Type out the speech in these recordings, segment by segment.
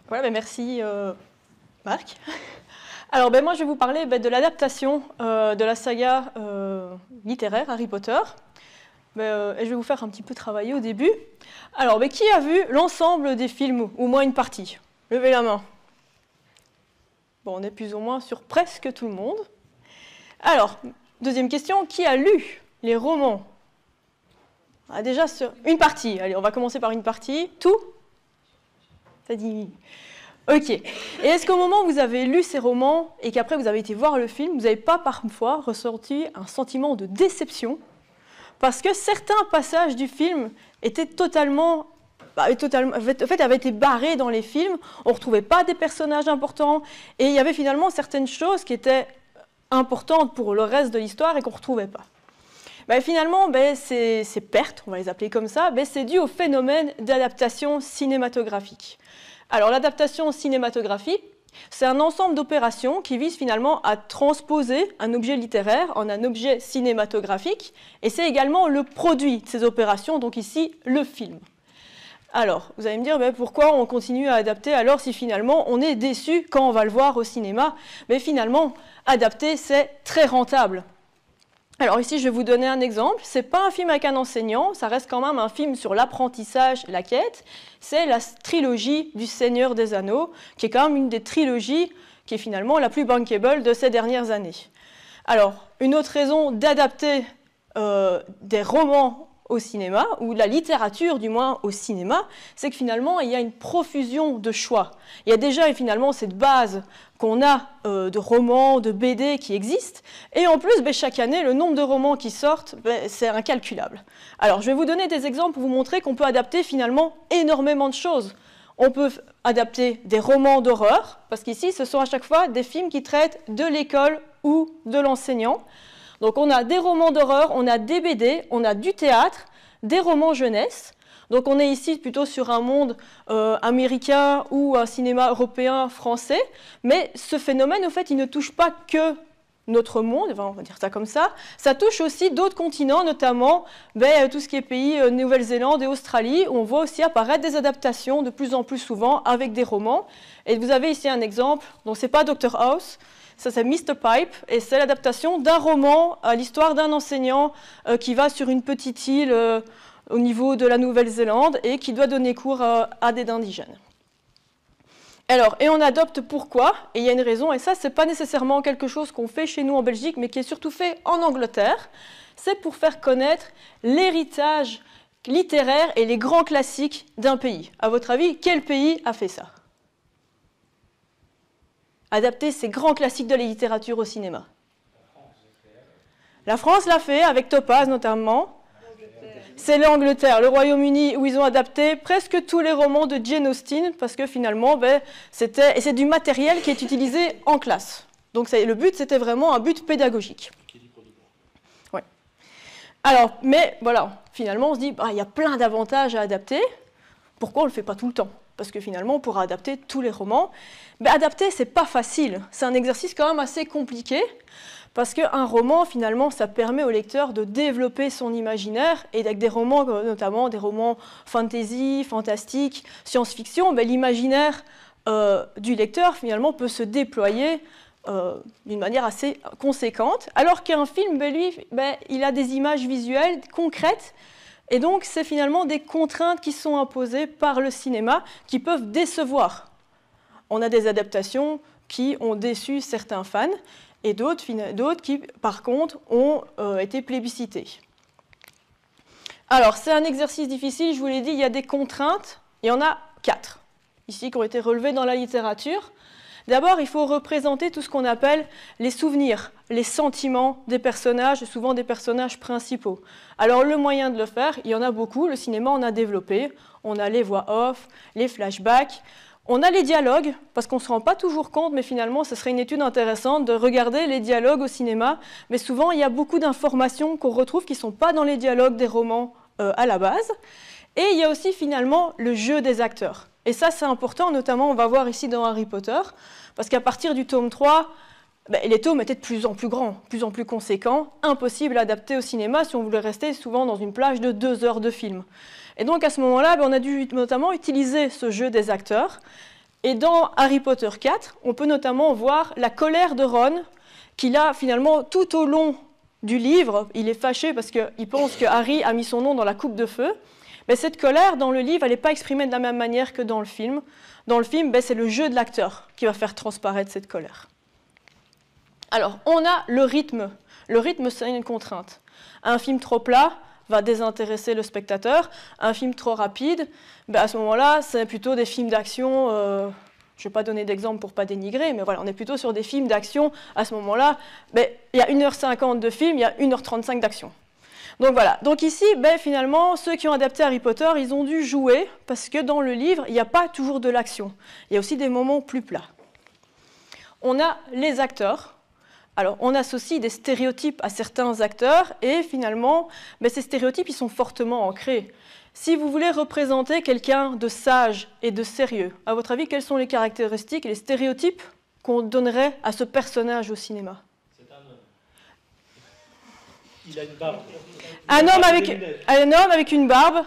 Voilà, merci Marc. Alors moi je vais vous parler de l'adaptation de la saga littéraire Harry Potter. Et je vais vous faire un petit peu travailler au début. Alors qui a vu l'ensemble des films, ou au moins une partie? Levez la main. Bon, on est plus ou moins sur presque tout le monde. Alors, deuxième question, qui a lu les romans? Déjà sur une partie. Allez, on va commencer par une partie. Tout? Ça dit. Ok. Et est-ce qu'au moment où vous avez lu ces romans et qu'après vous avez été voir le film, vous n'avez pas parfois ressenti un sentiment de déception parce que certains passages du film étaient totalement, avaient été barrés dans les films, on ne retrouvait pas des personnages importants et il y avait finalement certaines choses qui étaient importantes pour le reste de l'histoire et qu'on ne retrouvait pas. Finalement, ces pertes, on va les appeler comme ça, c'est dû au phénomène d'adaptation cinématographique. Alors l'adaptation cinématographique, c'est un ensemble d'opérations qui visent finalement à transposer un objet littéraire en un objet cinématographique, et c'est également le produit de ces opérations, donc ici le film. Alors, vous allez me dire, pourquoi on continue à adapter alors si finalement on est déçu quand on va le voir au cinéma? Mais finalement, adapter, c'est très rentable. Alors ici, je vais vous donner un exemple. Ce n'est pas un film avec un enseignant, ça reste quand même un film sur l'apprentissage, la quête. C'est la trilogie du Seigneur des Anneaux, qui est quand même une des trilogies qui est finalement la plus bankable de ces dernières années. Alors, une autre raison d'adapter des romans au cinéma, ou de la littérature du moins au cinéma, c'est que finalement il y a une profusion de choix. Il y a déjà finalement cette base qu'on a de romans, de BD qui existent, et en plus chaque année le nombre de romans qui sortent, c'est incalculable. Alors je vais vous donner des exemples pour vous montrer qu'on peut adapter finalement énormément de choses. On peut adapter des romans d'horreur, parce qu'ici ce sont à chaque fois des films qui traitent de l'école ou de l'enseignant. Donc on a des romans d'horreur, on a des BD, on a du théâtre, des romans jeunesse. Donc on est ici plutôt sur un monde américain ou un cinéma européen, français. Mais ce phénomène, au fait, il ne touche pas que notre monde, on va dire ça comme ça. Ça touche aussi d'autres continents, notamment tout ce qui est pays Nouvelle-Zélande et Australie, où on voit aussi apparaître des adaptations de plus en plus souvent avec des romans. Et vous avez ici un exemple, donc ce n'est pas Dr House. Ça, c'est Mr Pipe, et c'est l'adaptation d'un roman à l'histoire d'un enseignant qui va sur une petite île au niveau de la Nouvelle-Zélande et qui doit donner cours à des indigènes. Alors, et on adopte pourquoi? Et il y a une raison, et ça, ce n'est pas nécessairement quelque chose qu'on fait chez nous en Belgique, mais qui est surtout fait en Angleterre. C'est pour faire connaître l'héritage littéraire et les grands classiques d'un pays. À votre avis, quel pays a fait ça? Adapter ces grands classiques de la littérature au cinéma. La France l'a fait, avec Topaz notamment. C'est l'Angleterre, le Royaume-Uni, où ils ont adapté presque tous les romans de Jane Austen, parce que finalement, c'est du matériel qui est utilisé en classe. Donc le but, c'était vraiment un but pédagogique. Ouais. Alors, mais voilà, finalement, on se dit, il y a plein d'avantages à adapter. Pourquoi on ne le fait pas tout le temps? Parce que finalement, on pourra adapter tous les romans. Adapter, ce n'est pas facile. C'est un exercice quand même assez compliqué, parce qu'un roman, finalement, ça permet au lecteur de développer son imaginaire, et avec des romans, notamment des romans fantasy, fantastique, science-fiction, l'imaginaire du lecteur, finalement, peut se déployer d'une manière assez conséquente, alors qu'un film, lui, il a des images visuelles concrètes. Et donc, c'est finalement des contraintes qui sont imposées par le cinéma qui peuvent décevoir. On a des adaptations qui ont déçu certains fans et d'autres qui, par contre, ont été plébiscitées. Alors, c'est un exercice difficile, je vous l'ai dit, il y a des contraintes, il y en a 4, ici, qui ont été relevées dans la littérature. D'abord, il faut représenter tout ce qu'on appelle les souvenirs, les sentiments des personnages, souvent des personnages principaux. Alors, le moyen de le faire, il y en a beaucoup. Le cinéma en a développé. On a les voix off, les flashbacks. On a les dialogues, parce qu'on ne se rend pas toujours compte, mais finalement, ce serait une étude intéressante de regarder les dialogues au cinéma. Mais souvent, il y a beaucoup d'informations qu'on retrouve qui ne sont pas dans les dialogues des romans à la base. Et il y a aussi, finalement, le jeu des acteurs. Et ça, c'est important, notamment, on va voir ici dans Harry Potter, parce qu'à partir du tome 3, les tomes étaient de plus en plus grands, de plus en plus conséquents, impossible à adapter au cinéma si on voulait rester souvent dans une plage de 2 heures de film. Et donc, à ce moment-là, on a dû notamment utiliser ce jeu des acteurs, Et dans Harry Potter 4, on peut notamment voir la colère de Ron, qu'il a finalement tout au long du livre. Il est fâché parce qu'il pense que Harry a mis son nom dans la coupe de feu. Mais cette colère, dans le livre, elle n'est pas exprimée de la même manière que dans le film. Dans le film, c'est le jeu de l'acteur qui va faire transparaître cette colère. Alors, on a le rythme. Le rythme, c'est une contrainte. Un film trop plat va désintéresser le spectateur. Un film trop rapide, à ce moment-là, c'est plutôt des films d'action. Je ne vais pas donner d'exemple pour ne pas dénigrer, mais voilà, on est plutôt sur des films d'action. À ce moment-là, il y a 1h50 de film, il y a 1h35 d'action. Donc voilà. Donc ici, finalement, ceux qui ont adapté Harry Potter, ils ont dû jouer, parce que dans le livre, il n'y a pas toujours de l'action. Il y a aussi des moments plus plats. On a les acteurs. Alors, on associe des stéréotypes à certains acteurs, et finalement, ces stéréotypes, ils sont fortement ancrés. Si vous voulez représenter quelqu'un de sage et de sérieux, à votre avis, quelles sont les caractéristiques et les stéréotypes qu'on donnerait à ce personnage au cinéma? C'est un homme. Il a une barbe. Un homme avec une barbe,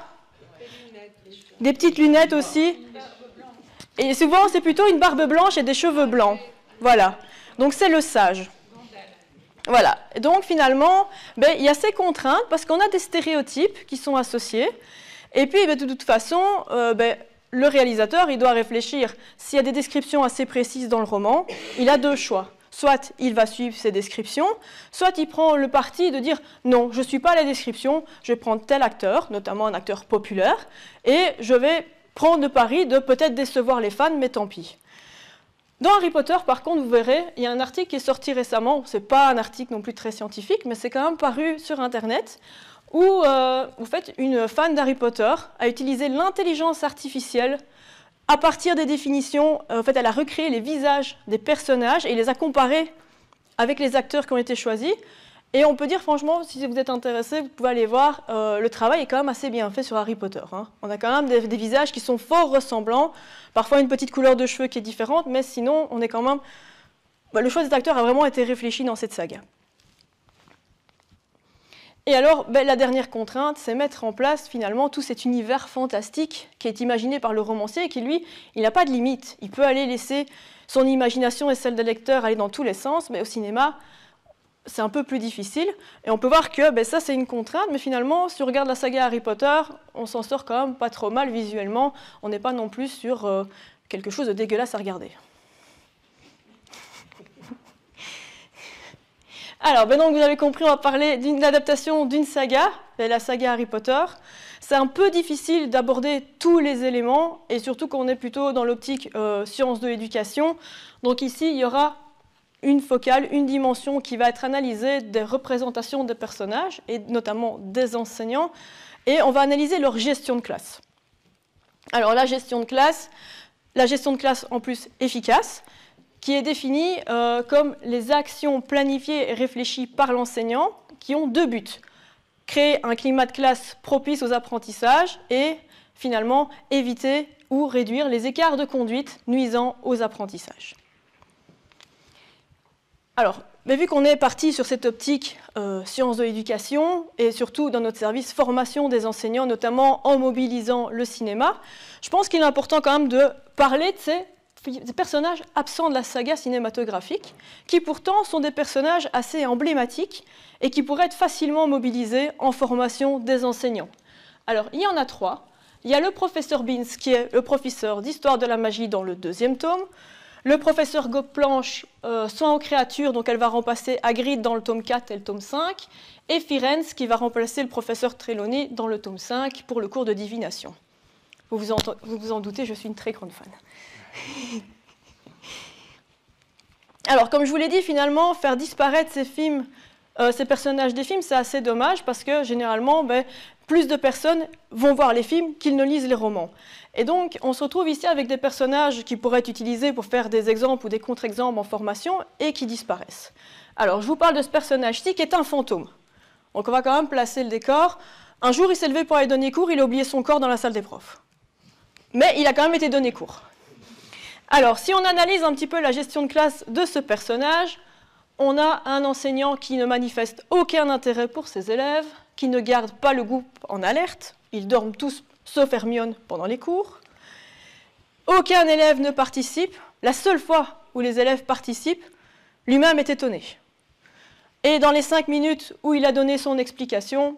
des petites lunettes aussi, et souvent, c'est plutôt une barbe blanche et des cheveux blancs. Voilà. Donc, c'est le sage. Voilà, donc finalement, il y a ces contraintes parce qu'on a des stéréotypes qui sont associés. Et puis, de toute façon, le réalisateur, il doit réfléchir. S'il y a des descriptions assez précises dans le roman, il a deux choix. Soit il va suivre ces descriptions, soit il prend le parti de dire « Non, je ne suis pas à la description, je vais prendre tel acteur, notamment un acteur populaire, et je vais prendre le pari de peut-être décevoir les fans, mais tant pis. » Dans Harry Potter, par contre, vous verrez, il y a un article qui est sorti récemment, ce n'est pas un article non plus très scientifique, mais c'est quand même paru sur Internet, où en fait, une fan d'Harry Potter a utilisé l'intelligence artificielle à partir des définitions. En fait, elle a recréé les visages des personnages et les a comparés avec les acteurs qui ont été choisis. Et on peut dire, franchement, si vous êtes intéressé, vous pouvez aller voir, le travail est quand même assez bien fait sur Harry Potter. Hein. On a quand même des visages qui sont fort ressemblants, parfois une petite couleur de cheveux qui est différente, mais sinon, on est quand même... le choix des acteurs a vraiment été réfléchi dans cette saga. Et alors, la dernière contrainte, c'est mettre en place, finalement, tout cet univers fantastique qui est imaginé par le romancier et qui, lui, il n'a pas de limite. Il peut aller laisser son imagination et celle des lecteurs aller dans tous les sens, mais au cinéma... c'est un peu plus difficile, et on peut voir que ça c'est une contrainte, mais finalement, si on regarde la saga Harry Potter, on s'en sort quand même pas trop mal visuellement, on n'est pas non plus sur quelque chose de dégueulasse à regarder. Alors, donc vous avez compris, on va parler d'une adaptation d'une saga, la saga Harry Potter. C'est un peu difficile d'aborder tous les éléments, et surtout qu'on est plutôt dans l'optique sciences de l'éducation. Donc ici, il y aura une focale, une dimension qui va être analysée des représentations des personnages, et notamment des enseignants, et on va analyser leur gestion de classe. Alors la gestion de classe en plus efficace, qui est définie comme les actions planifiées et réfléchies par l'enseignant qui ont deux buts. Créer un climat de classe propice aux apprentissages et finalement éviter ou réduire les écarts de conduite nuisant aux apprentissages. Alors, vu qu'on est parti sur cette optique sciences de l'éducation et surtout dans notre service formation des enseignants, notamment en mobilisant le cinéma, je pense qu'il est important quand même de parler de ces personnages absents de la saga cinématographique, qui pourtant sont des personnages assez emblématiques et qui pourraient être facilement mobilisés en formation des enseignants. Alors, il y en a trois. Il y a le professeur Beans, qui est le professeur d'histoire de la magie dans le 2e tome, le professeur Gobplanche, soin aux créatures, donc elle va remplacer Hagrid dans le tome 4 et le tome 5, et Firenze, qui va remplacer le professeur Trelawney dans le tome 5 pour le cours de divination. Vous vous en doutez, je suis une très grande fan. Alors, comme je vous l'ai dit, finalement, faire disparaître ces personnages des films, c'est assez dommage parce que généralement, plus de personnes vont voir les films qu'ils ne lisent les romans. Et donc, on se retrouve ici avec des personnages qui pourraient être utilisés pour faire des exemples ou des contre-exemples en formation et qui disparaissent. Alors, je vous parle de ce personnage-ci qui est un fantôme. Donc, on va quand même placer le décor. Un jour, il s'est levé pour aller donner cours, il a oublié son corps dans la salle des profs. Mais il a quand même été donné cours. Alors, si on analyse un petit peu la gestion de classe de ce personnage, on a un enseignant qui ne manifeste aucun intérêt pour ses élèves, qui ne garde pas le groupe en alerte, ils dorment tous, sauf Hermione, pendant les cours. aucun élève ne participe. La seule fois où les élèves participent, lui-même est étonné. Et dans les 5 minutes où il a donné son explication,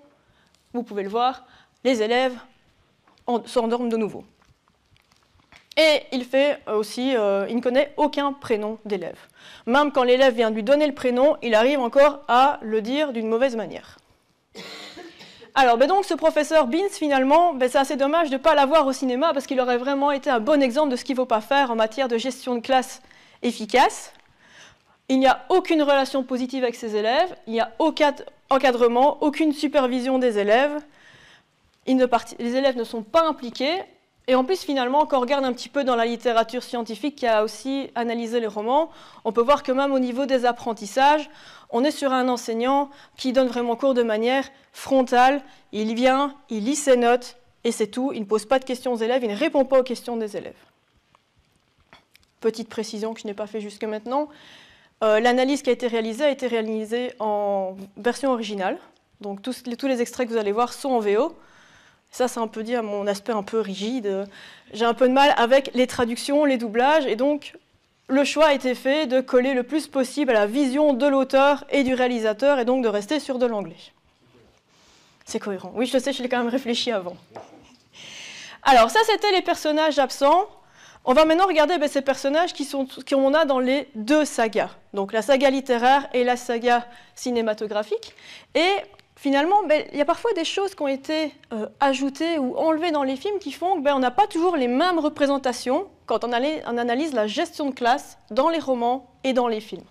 vous pouvez le voir, les élèves s'endorment de nouveau. Et il fait aussi, il ne connaît aucun prénom d'élève. Même quand l'élève vient de lui donner le prénom, il arrive encore à le dire d'une mauvaise manière. Alors, donc, ce professeur Beans, finalement, c'est assez dommage de ne pas l'avoir au cinéma parce qu'il aurait vraiment été un bon exemple de ce qu'il ne faut pas faire en matière de gestion de classe efficace. Il n'y a aucune relation positive avec ses élèves, il n'y a aucun encadrement, aucune supervision des élèves. Les élèves ne sont pas impliqués. Et en plus, finalement, quand on regarde un petit peu dans la littérature scientifique qui a aussi analysé les romans, on peut voir que même au niveau des apprentissages, on est sur un enseignant qui donne vraiment cours de manière frontale. Il vient, il lit ses notes, et c'est tout. Il ne pose pas de questions aux élèves, il ne répond pas aux questions des élèves. Petite précision que je n'ai pas fait jusque maintenant. L'analyse qui a été réalisée en version originale. Donc tous les extraits que vous allez voir sont en VO. Ça, c'est un peu dit à mon aspect un peu rigide. J'ai un peu de mal avec les traductions, les doublages, et donc le choix a été fait de coller le plus possible à la vision de l'auteur et du réalisateur, et donc de rester sur de l'anglais. C'est cohérent. Oui, je sais, je l'ai quand même réfléchi avant. Alors, ça, c'était les personnages absents. On va maintenant regarder ces personnages qu'on a dans les deux sagas. Donc, la saga littéraire et la saga cinématographique. Et finalement, il y a parfois des choses qui ont été ajoutées ou enlevées dans les films qui font qu'on n'a pas toujours les mêmes représentations quand on analyse la gestion de classe dans les romans et dans les films.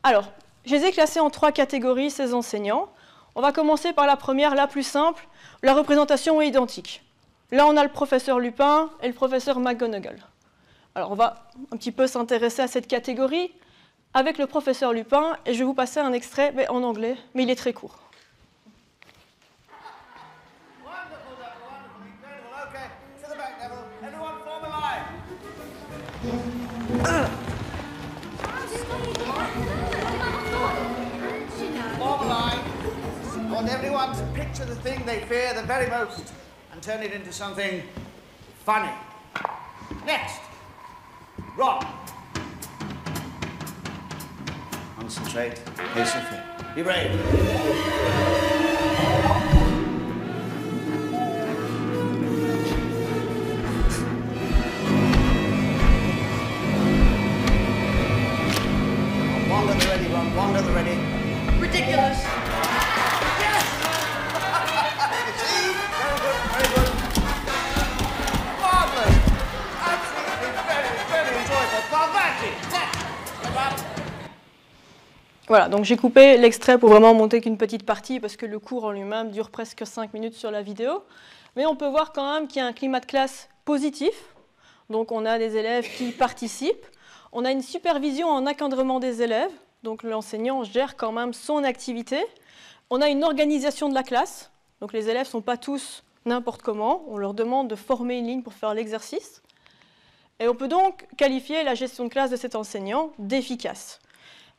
Alors, je les ai classés en 3 catégories, ces enseignants. On va commencer par la première, la plus simple. La représentation est identique. Là, on a le professeur Lupin et le professeur McGonagall. Alors, on va un petit peu s'intéresser à cette catégorie avec le professeur Lupin, et je vais vous passer un extrait en anglais, mais il est très court. I want everyone to picture the thing they fear the very most and turn it into something funny. Next, Ron. Concentrate, face your fear. Be brave. One to the ready, Ron. One to the ready. Ridiculous. Voilà, donc j'ai coupé l'extrait pour vraiment monter qu'une petite partie parce que le cours en lui-même dure presque 5 minutes sur la vidéo. Mais on peut voir quand même qu'il y a un climat de classe positif. Donc on a des élèves qui participent. On a une supervision en encadrement des élèves. Donc l'enseignant gère quand même son activité. On a une organisation de la classe. Donc les élèves ne sont pas tous n'importe comment. On leur demande de former une ligne pour faire l'exercice. Et on peut donc qualifier la gestion de classe de cet enseignant d'efficace.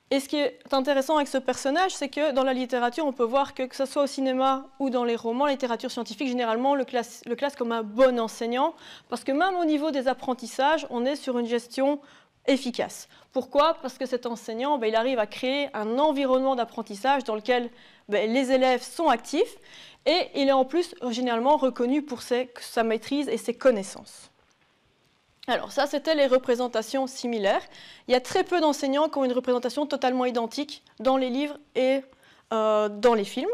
Et ce qui est intéressant avec ce personnage, c'est que dans la littérature, on peut voir que ce soit au cinéma ou dans les romans, la littérature scientifique, généralement, le classe comme un bon enseignant, parce que même au niveau des apprentissages, on est sur une gestion efficace. Pourquoi? Parce que cet enseignant, il arrive à créer un environnement d'apprentissage dans lequel les élèves sont actifs, et il est en plus généralement reconnu pour sa maîtrise et ses connaissances. Alors ça, c'était les représentations similaires. Il y a très peu d'enseignants qui ont une représentation totalement identique dans les livres et dans les films.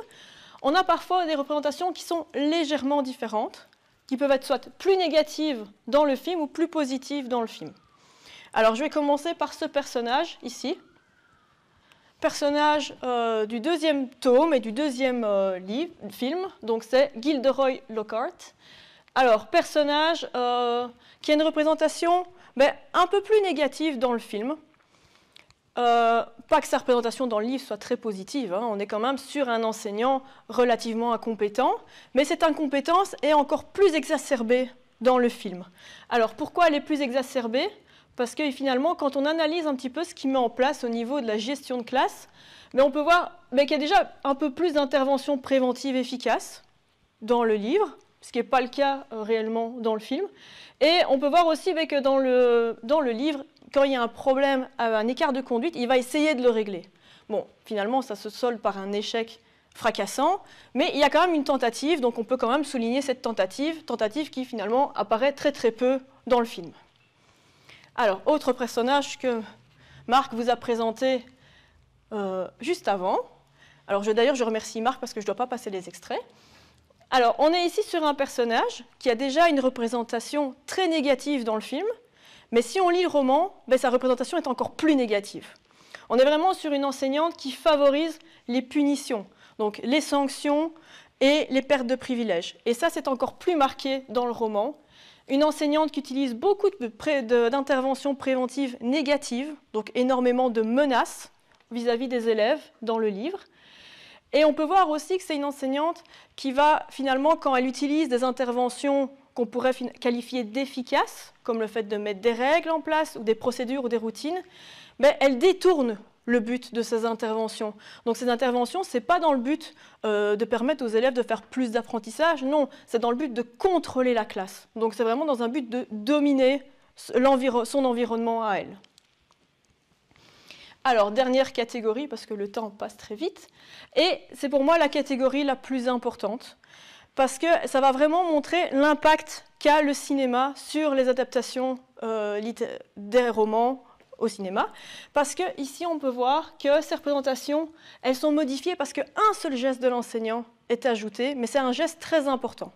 On a parfois des représentations qui sont légèrement différentes, qui peuvent être soit plus négatives dans le film ou plus positives dans le film. Alors je vais commencer par ce personnage ici. Personnage du 2e tome et du 2e film, donc c'est Gilderoy Lockhart. Alors, personnage qui a une représentation un peu plus négative dans le film. Pas que sa représentation dans le livre soit très positive, on est quand même sur un enseignant relativement incompétent, mais cette incompétence est encore plus exacerbée dans le film. Alors, pourquoi elle est plus exacerbée? Parce que finalement, quand on analyse un petit peu ce qu'il met en place au niveau de la gestion de classe, on peut voir qu'il y a déjà un peu plus d'interventions préventives efficaces dans le livre, ce qui n'est pas le cas réellement dans le film. Et on peut voir aussi que dans le livre, quand il y a un problème, un écart de conduite, il va essayer de le régler. Bon, finalement, ça se solde par un échec fracassant, mais il y a quand même une tentative, donc on peut quand même souligner cette tentative qui finalement apparaît très très peu dans le film. Alors, autre personnage que Marc vous a présenté juste avant. Alors d'ailleurs, je remercie Marc parce que je ne dois pas passer les extraits. Alors, on est ici sur un personnage qui a déjà une représentation très négative dans le film, mais si on lit le roman, sa représentation est encore plus négative. On est vraiment sur une enseignante qui favorise les punitions, donc les sanctions et les pertes de privilèges. Et ça, c'est encore plus marqué dans le roman. Une enseignante qui utilise beaucoup d'interventions préventives négatives, donc énormément de menaces vis-à-vis des élèves dans le livre. Et on peut voir aussi que c'est une enseignante qui va finalement, quand elle utilise des interventions qu'on pourrait qualifier d'efficaces, comme le fait de mettre des règles en place, ou des procédures ou des routines, elle détourne le but de ces interventions. Donc ces interventions, ce n'est pas dans le but de permettre aux élèves de faire plus d'apprentissage, non, c'est dans le but de contrôler la classe. Donc c'est vraiment dans un but de dominer son environnement à elle. Alors, dernière catégorie, parce que le temps passe très vite, et c'est pour moi la catégorie la plus importante, parce que ça va vraiment montrer l'impact qu'a le cinéma sur les adaptations des romans au cinéma, parce qu'ici on peut voir que ces représentations, elles sont modifiées parce qu'un seul geste de l'enseignant est ajouté, mais c'est un geste très important.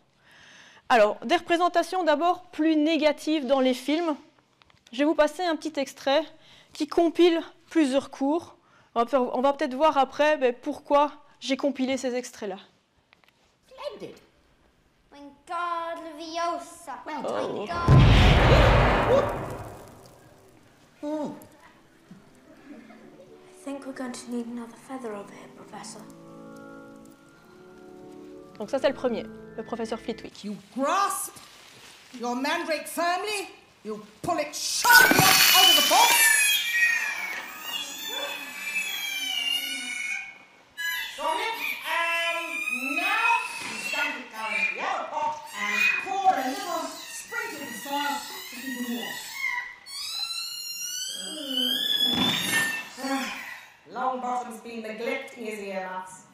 Alors, des représentations d'abord plus négatives dans les films. Je vais vous passer un petit extrait qui compile plusieurs cours. On va peut-être voir après pourquoi j'ai compilé ces extraits-là. Splendid. Wingardium-Leviosa. Oh. I think we're going to need another feather over here, Professor. Donc ça, c'est le premier, le professeur Flitwick. You grasp your mandrake firmly, you pull it sharply up out of the box. Stop it, and now you stamp it down in the other pot and pour a little sprinkle of soil to keep it warm. Longbottom's been neglecting his earmuffs.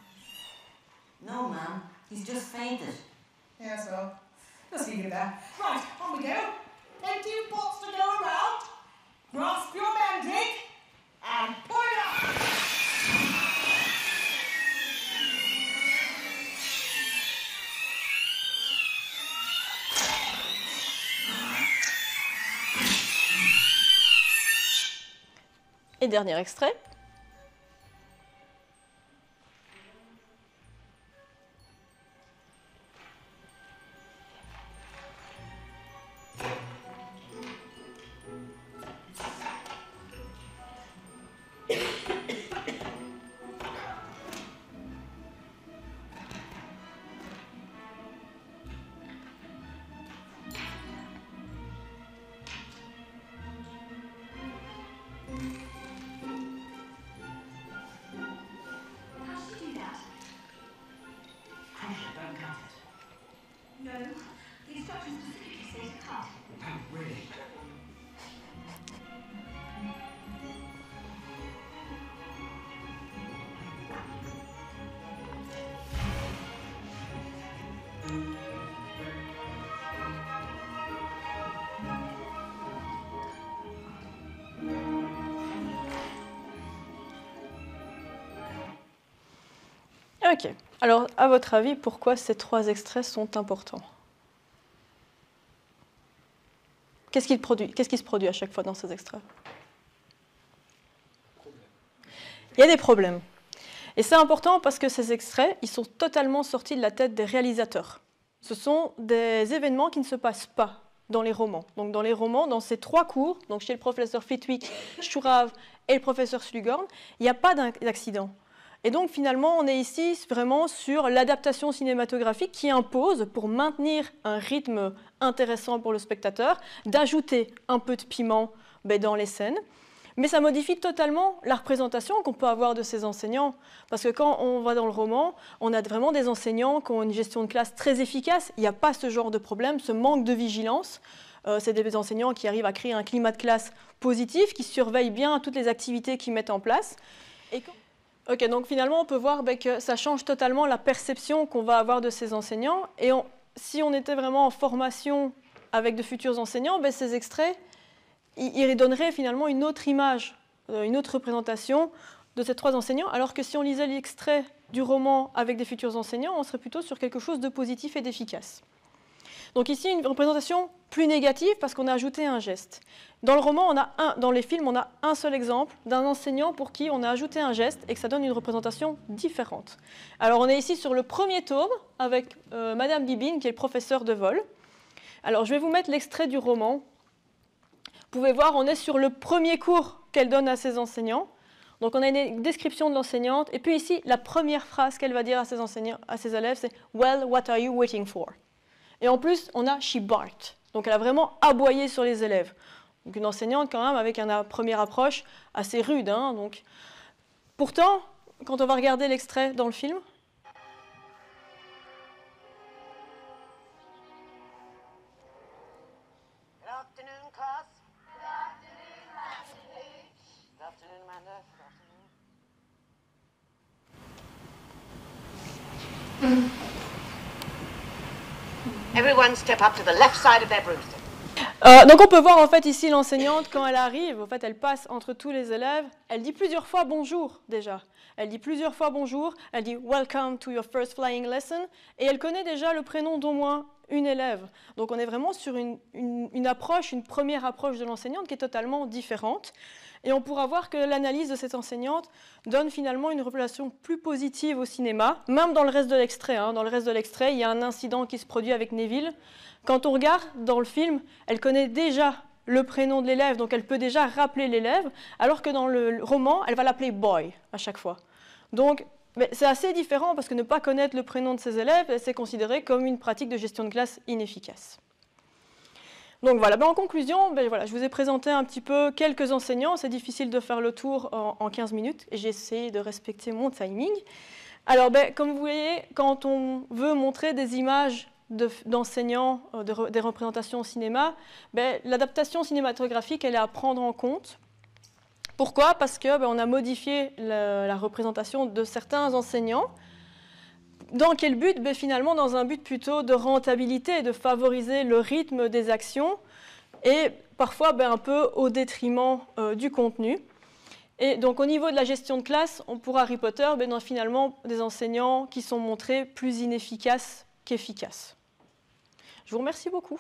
No, ma'am. He's just fainted. Yes, well, just leave it there. Right, on we go. Plenty of pots to go around. Grasp your mandrake and pull it up. Et dernier extrait. Ok. Alors, à votre avis, pourquoi ces 3 extraits sont importants? Qu'est-ce qui se produit à chaque fois dans ces extraits? Il y a des problèmes. Et c'est important parce que ces extraits, ils sont totalement sortis de la tête des réalisateurs. Ce sont des événements qui ne se passent pas dans les romans. Donc dans les romans, dans ces 3 cours, donc chez le professeur Flitwick, Schurave et le professeur Slughorn, il n'y a pas d'accident. Et donc finalement, on est ici vraiment sur l'adaptation cinématographique qui impose, pour maintenir un rythme intéressant pour le spectateur, d'ajouter un peu de piment dans les scènes. Mais ça modifie totalement la représentation qu'on peut avoir de ces enseignants. Parce que quand on va dans le roman, on a vraiment des enseignants qui ont une gestion de classe très efficace. Il n'y a pas ce genre de problème, ce manque de vigilance. C'est des enseignants qui arrivent à créer un climat de classe positif, qui surveillent bien toutes les activités qu'ils mettent en place. Ok, donc finalement, on peut voir que ça change totalement la perception qu'on va avoir de ces enseignants. Et si on était vraiment en formation avec de futurs enseignants, ces extraits, ils donneraient finalement une autre image, une autre représentation de ces 3 enseignants, alors que si on lisait l'extrait du roman avec des futurs enseignants, on serait plutôt sur quelque chose de positif et d'efficace. Donc ici, une représentation plus négative parce qu'on a ajouté un geste. Dans le roman, dans les films, on a un seul exemple d'un enseignant pour qui on a ajouté un geste et que ça donne une représentation différente. Alors on est ici sur le premier tome avec Madame Bibine, qui est le professeur de vol. Alors je vais vous mettre l'extrait du roman. Vous pouvez voir, on est sur le premier cours qu'elle donne à ses enseignants. Donc on a une description de l'enseignante. Et puis ici, la première phrase qu'elle va dire à ses enseignants, à ses élèves, c'est « Well, what are you waiting for ?» Et en plus, on a « She barked ». Donc elle a vraiment aboyé sur les élèves. Donc une enseignante quand même avec une première approche assez rude. Donc. Pourtant, quand on va regarder l'extrait dans le film, Everyone step up to the left side of their broomstick. Donc on peut voir en fait ici l'enseignante quand elle arrive, en fait elle passe entre tous les élèves, elle dit plusieurs fois bonjour déjà. Elle dit plusieurs fois bonjour, elle dit welcome to your first flying lesson et elle connaît déjà le prénom d'au moins une élève. Donc on est vraiment sur une approche, une première approche de l'enseignante qui est totalement différente. Et on pourra voir que l'analyse de cette enseignante donne finalement une représentation plus positive au cinéma, même dans le reste de l'extrait. Dans le reste de l'extrait, il y a un incident qui se produit avec Neville. Quand on regarde dans le film, elle connaît déjà le prénom de l'élève, donc elle peut déjà rappeler l'élève, alors que dans le roman, elle va l'appeler Boy à chaque fois. Donc c'est assez différent parce que ne pas connaître le prénom de ses élèves, c'est considéré comme une pratique de gestion de classe inefficace. Donc voilà, en conclusion, je vous ai présenté un petit peu quelques enseignants. C'est difficile de faire le tour en 15 minutes et j'ai essayé de respecter mon timing. Alors, comme vous voyez, quand on veut montrer des images d'enseignants, des représentations au cinéma, l'adaptation cinématographique, elle est à prendre en compte. Pourquoi? Parce qu'on a modifié la représentation de certains enseignants. Dans quel but? Finalement, dans un but plutôt de rentabilité, de favoriser le rythme des actions et parfois un peu au détriment du contenu. Et donc, au niveau de la gestion de classe, pour Harry Potter, on a finalement des enseignants qui sont montrés plus inefficaces qu'efficaces. Je vous remercie beaucoup.